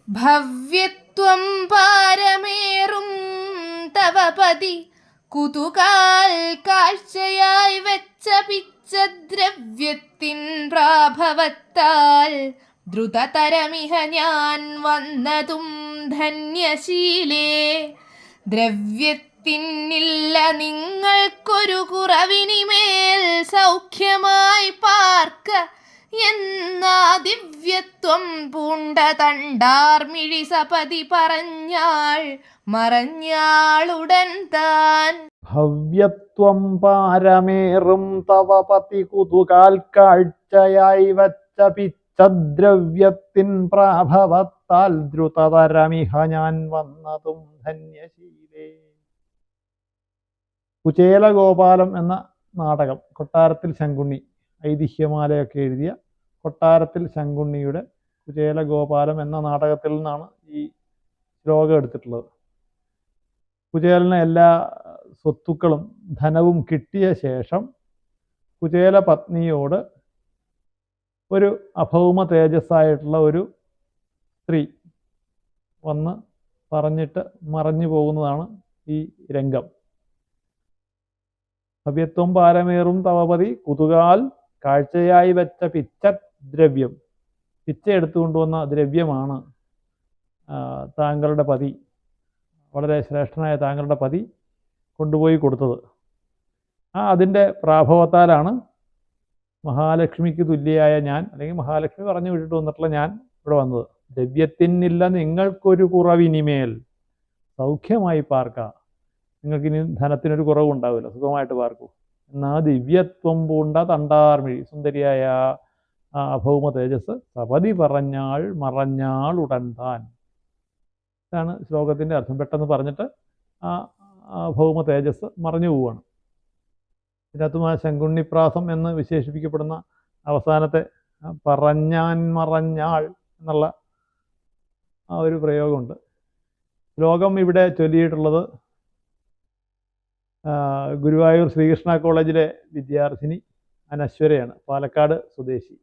ഭവ്യത്വം പാരമേറും തവ പതി കുതുകാൽ കാഴ്ചയായി വെച്ച പിച്ചദ്രവ്യത്തിൻ പ്രാഭവത്താൽ ദ്രുതതരമിഹ ഞാൻ വന്നതും ധന്യശീലേ. ദ്രവ്യത്തിനില്ല നിങ്ങൾക്കൊരു കുറവിനിമേൽ സൗഖ്യമായി പാർക്ക എന്നാ ദിവ്യത്വം പൂണ്ട തണ്ടാർമിഴി സപതി പറഞ്ഞാൾ മറഞ്ഞാളുടൻ താൻ. ഭവ്യത്വം പാരമേറും തവ പതി കുതുകാൽ കാഴ്ചയായി വച്ച പിച്ചദ്രവ്യത്തിൻ പ്രാഭവത്താൽ ദ്രുതതരമിഹ ഞാൻ വന്നതും ധന്യശീലേ. കുചേലഗോപാലം എന്ന നാടകം, കൊട്ടാരത്തിൽ ശങ്കുണ്ണി ഐതിഹ്യമാലയൊക്കെ എഴുതിയ കൊട്ടാരത്തിൽ ശങ്കുണ്ണിയുടെ കുചേലഗോപാലം എന്ന നാടകത്തിൽ നിന്നാണ് ഈ ശ്ലോകം എടുത്തിട്ടുള്ളത്. കുചേലന് എല്ലാ സ്വത്തുക്കളും ധനവും കിട്ടിയ ശേഷം കുചേല പത്നിയോട് ഒരു അഭൗമ തേജസ്സായിട്ടുള്ള ഒരു സ്ത്രീ വന്ന് പറഞ്ഞിട്ട് മറഞ്ഞു പോകുന്നതാണ് ഈ രംഗം. ഭവ്യത്വം പാരമേറും തവപതി കുതുകാൽ കാഴ്ചയായി വെച്ച പിച്ചദ്രവ്യം, പിച്ച എടുത്തുകൊണ്ടുവന്ന ദ്രവ്യമാണ് താങ്കളുടെ പതി, വളരെ ശ്രേഷ്ഠനായ താങ്കളുടെ പതി കൊണ്ടുപോയി കൊടുത്തത്. അതിൻ്റെ പ്രാഭവത്താലാണ് മഹാലക്ഷ്മിക്ക് തുല്യയായ ഞാൻ, അല്ലെങ്കിൽ മഹാലക്ഷ്മി പറഞ്ഞു വിട്ടിട്ട് വന്നിട്ടുള്ള ഞാൻ ഇവിടെ വന്നത്. ദ്രവ്യത്തിനില്ല നിങ്ങൾക്കൊരു കുറവിനിമേൽ സൗഖ്യമായി പാർക്ക. നിങ്ങൾക്കിനി ധനത്തിനൊരു കുറവുണ്ടാവില്ല, സുഖമായിട്ട് പാർക്കൂ. എന്നാ ദിവ്യത്വം പൂണ്ട തണ്ടാർമിഴി, സുന്ദരിയായ അഭൗമ തേജസ് സപതി പറഞ്ഞാൾ മറഞ്ഞാൾ ഉടൻ താൻ. ഇതാണ് ശ്ലോകത്തിൻ്റെ അർത്ഥം. പെട്ടെന്ന് പറഞ്ഞിട്ട് ആ ഭൗമ തേജസ് മറഞ്ഞു പോവുകയാണ്. ഇതിനകത്തും ആ ശങ്കുണ്ണിപ്രാസം എന്ന് വിശേഷിപ്പിക്കപ്പെടുന്ന അവസാനത്തെ പറഞ്ഞാൻ മറഞ്ഞാൾ എന്നുള്ള ആ ഒരു പ്രയോഗമുണ്ട്. ശ്ലോകം ഇവിടെ ചൊല്ലിയിട്ടുള്ളത് ഗുരുവായൂർ ശ്രീകൃഷ്ണ കോളേജിലെ വിദ്യാർത്ഥിനി അനശ്വരയാണ്, പാലക്കാട് സ്വദേശി.